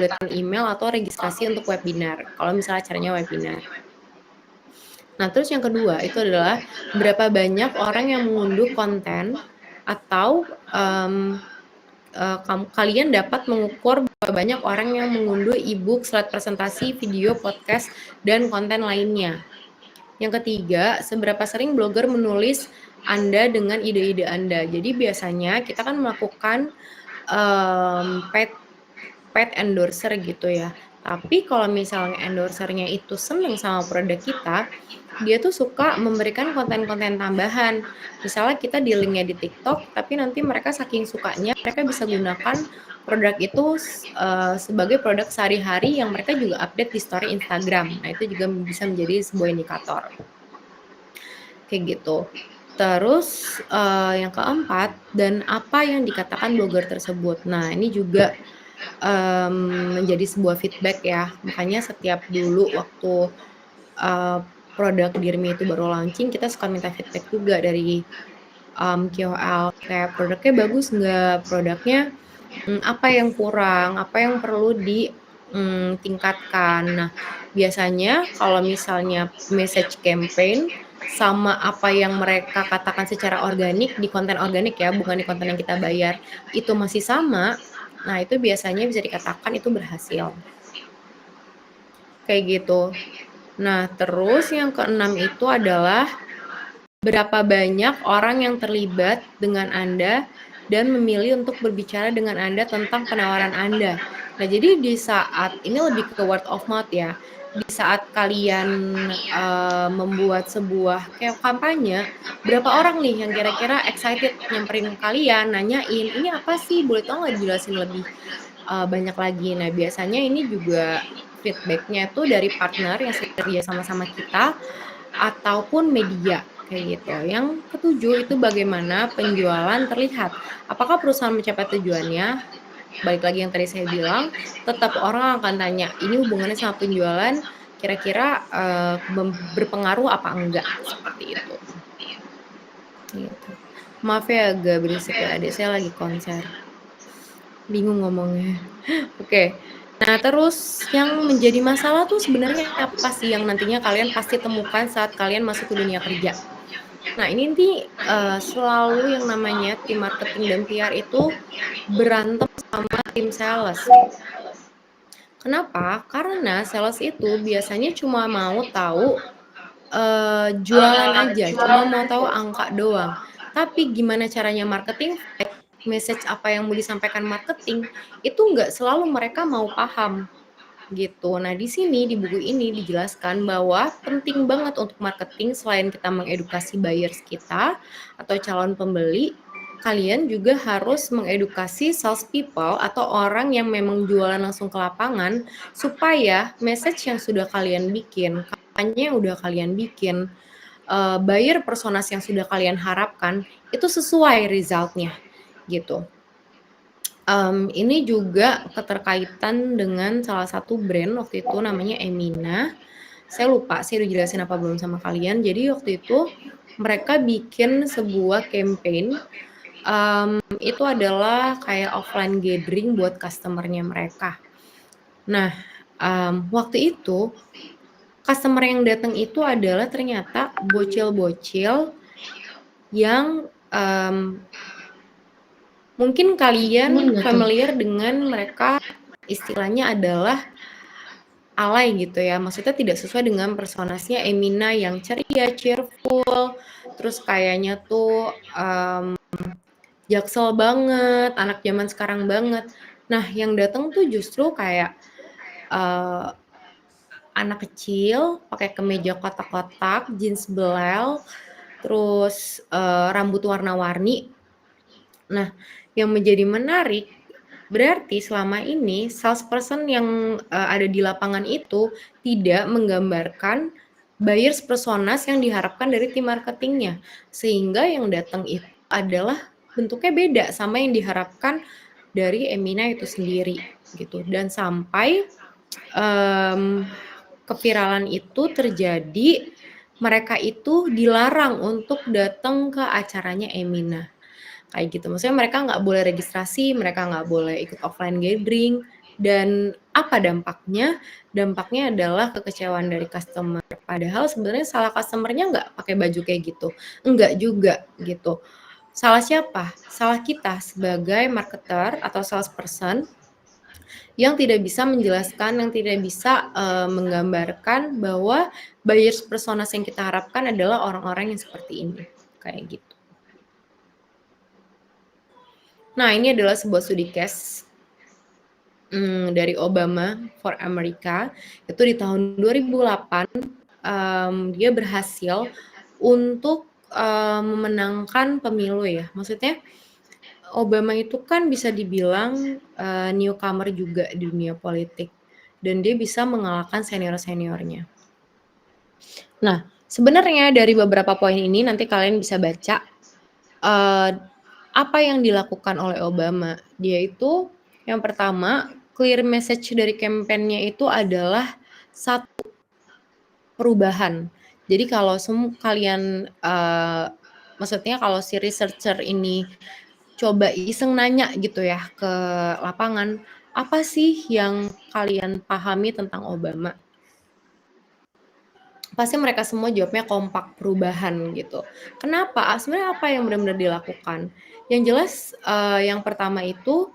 bulletin email atau registrasi untuk webinar, kalau misalnya caranya webinar. Nah, terus yang kedua itu adalah berapa banyak orang yang mengunduh konten atau, kalian dapat mengukur berapa banyak orang yang mengunduh e-book, slide presentasi, video, podcast, dan konten lainnya. Yang ketiga, seberapa sering blogger menulis Anda dengan ide-ide Anda. Jadi biasanya kita kan melakukan, paid endorser gitu ya. Tapi kalau misalnya endorsernya itu seneng sama produk kita, dia tuh suka memberikan konten-konten tambahan. Misalnya kita di link-nya di TikTok, tapi nanti mereka saking sukanya, mereka bisa gunakan produk itu sebagai produk sehari-hari yang mereka juga update di story Instagram. Nah, itu juga bisa menjadi sebuah indikator. Kayak gitu. Terus, yang keempat, dan apa yang dikatakan blogger tersebut. Nah, ini juga menjadi sebuah feedback ya. Makanya setiap dulu waktu, produk Dirmi itu baru launching, kita suka minta feedback juga dari, KOL, kayak produknya bagus nggak, produknya, apa yang kurang, apa yang perlu tingkatkan. Nah, biasanya kalau misalnya message campaign sama apa yang mereka katakan secara organik, di konten organik ya, bukan di konten yang kita bayar, itu masih sama. Nah, itu biasanya bisa dikatakan itu berhasil. Kayak gitu. Nah, terus yang keenam itu adalah berapa banyak orang yang terlibat dengan Anda dan memilih untuk berbicara dengan Anda tentang penawaran Anda. Nah, jadi di saat ini lebih ke word of mouth ya. Di saat kalian, membuat sebuah kayak kampanye, berapa orang nih yang kira-kira excited nyamperin kalian, nanyain, "Ini apa sih? Boleh tahu nggak dijelasin lebih, banyak lagi?" Nah, biasanya ini juga feedback-nya tuh dari partner yang sudah kerja sama-sama kita ataupun media, kayak gitu. Yang ketujuh itu bagaimana penjualan terlihat. Apakah perusahaan mencapai tujuannya? Balik lagi yang tadi saya bilang, tetap orang akan tanya, ini hubungannya sama penjualan kira-kira, berpengaruh apa enggak? Seperti itu. Gitu. Maaf ya agak berisik ya, adik saya lagi konser. Bingung ngomongnya. Oke. Nah, terus yang menjadi masalah tuh sebenarnya apa sih yang nantinya kalian pasti temukan saat kalian masuk ke dunia kerja? Nah, ini nih, selalu yang namanya tim marketing dan PR itu berantem sama tim sales. Kenapa? Karena sales itu biasanya cuma mau tahu, jualan aja, cuma mau tahu angka doang. Tapi gimana caranya marketing fight, message apa yang mau disampaikan marketing, itu nggak selalu mereka mau paham. Gitu. Nah, di sini di buku ini dijelaskan bahwa penting banget untuk marketing selain kita mengedukasi buyers kita atau calon pembeli, kalian juga harus mengedukasi sales people atau orang yang memang jualan langsung ke lapangan supaya message yang sudah kalian bikin, kampanye yang udah kalian bikin, buyer personas yang sudah kalian harapkan itu sesuai result-nya gitu. Ini juga keterkaitan dengan salah satu brand waktu itu namanya Emina. Saya lupa saya udah jelasin apa belum sama kalian. Jadi waktu itu mereka bikin sebuah campaign, itu adalah kayak offline gathering buat customer-nya mereka. Nah, waktu itu customer yang datang itu adalah ternyata bocil-bocil yang, mungkin kalian familiar dengan mereka istilahnya adalah alay gitu ya, maksudnya tidak sesuai dengan personasnya Emina yang ceria, cheerful, terus kayaknya tuh, jaksel banget, anak zaman sekarang banget. Nah, yang datang tuh justru kayak, eee, anak kecil pakai kemeja kotak-kotak, jeans belel, terus, rambut warna-warni. Nah, yang menjadi menarik, berarti selama ini salesperson yang, ada di lapangan itu tidak menggambarkan buyers personas yang diharapkan dari tim marketingnya. Sehingga yang datang itu adalah bentuknya beda sama yang diharapkan dari Emina itu sendiri, gitu. Dan sampai, keviralan itu terjadi, mereka itu dilarang untuk datang ke acaranya Emina. Kayak gitu, maksudnya mereka nggak boleh registrasi, mereka nggak boleh ikut offline gathering, Dan apa dampaknya? Dampaknya adalah kekecewaan dari customer. Padahal sebenarnya salah customer-nya nggak pakai baju kayak gitu. Enggak juga gitu. Salah siapa? Salah kita sebagai marketer atau salesperson yang tidak bisa menjelaskan, yang tidak bisa menggambarkan bahwa buyers personas yang kita harapkan adalah orang-orang yang seperti ini, kayak gitu. Nah, ini adalah sebuah studi case dari Obama for America, itu di tahun 2008 dia berhasil untuk memenangkan pemilu ya. Maksudnya Obama itu kan bisa dibilang newcomer juga di dunia politik dan dia bisa mengalahkan senior-seniornya. Nah, sebenarnya dari beberapa poin ini nanti kalian bisa baca apa yang dilakukan oleh Obama. Dia itu yang pertama, clear message dari campaign-nya itu adalah satu perubahan. Jadi kalau kalian maksudnya kalau si researcher ini coba iseng nanya gitu ya ke lapangan, apa sih yang kalian pahami tentang Obama? Pasti mereka semua jawabnya kompak, perubahan gitu. Kenapa? Sebenarnya apa yang benar-benar dilakukan? Yang jelas yang pertama itu